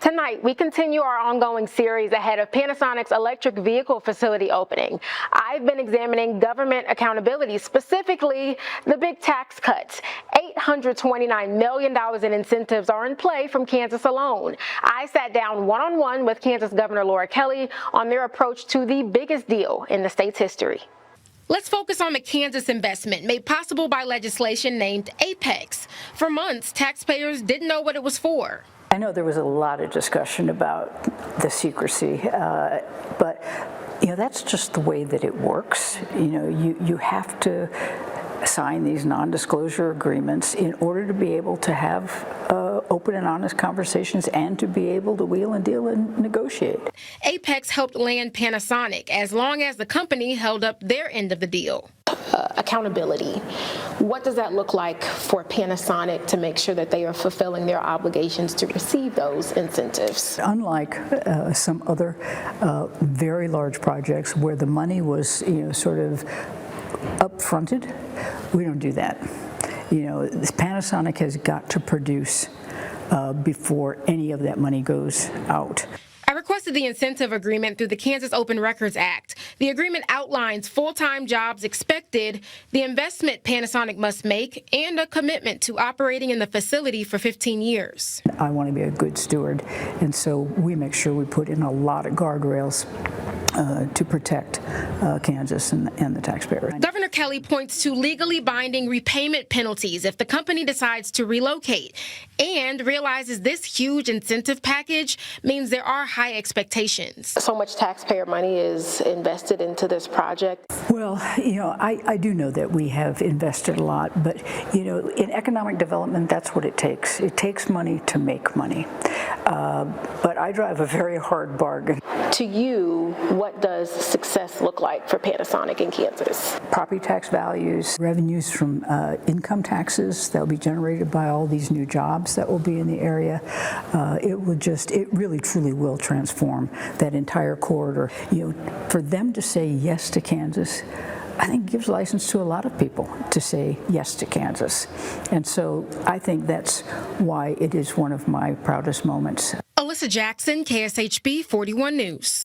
Tonight, we continue our ongoing series ahead of Panasonic's electric vehicle facility opening. I've been examining government accountability, specifically the big tax cuts. $829 million in incentives are in play from Kansas alone. I sat down one-on-one with Kansas Governor Laura Kelly on their approach to the biggest deal in the state's history. Let's focus on the Kansas investment made possible by legislation named Apex. For months, taxpayers didn't know what it was for. I know there was a lot of discussion about the secrecy, but that's just the way that it works. You have to sign these non-disclosure agreements in order to be able to have open and honest conversations and to be able to wheel and deal and negotiate. Apex helped land Panasonic as long as the company held up their end of the deal. Accountability. What does that look like for Panasonic to make sure that they are fulfilling their obligations to receive those incentives? Unlike some other very large projects where the money was, sort of up-fronted, we don't do that. Panasonic has got to produce before any of that money goes out. I requested the incentive agreement through the Kansas Open Records Act. The agreement outlines full-time jobs expected, the investment Panasonic must make, and a commitment to operating in the facility for 15 years. I want to be a good steward, and so we make sure we put in a lot of guardrails to protect Kansas and the taxpayer. Governor Kelly points to legally binding repayment penalties if the company decides to relocate, and realizes this huge incentive package means there are high expectations. So much taxpayer money is invested into this project. Well, I do know that we have invested a lot, but in economic development, that's what it takes. It takes money to make money. But I drive a very hard bargain. To you, what does success look like for Panasonic in Kansas? Property tax values, revenues from income taxes that will be generated by all these new jobs that will be in the area. It really truly will transform that entire corridor. For them to say yes to Kansas, I think gives license to a lot of people to say yes to Kansas. And so I think that's why it is one of my proudest moments. Alyssa Jackson, KSHB 41 News.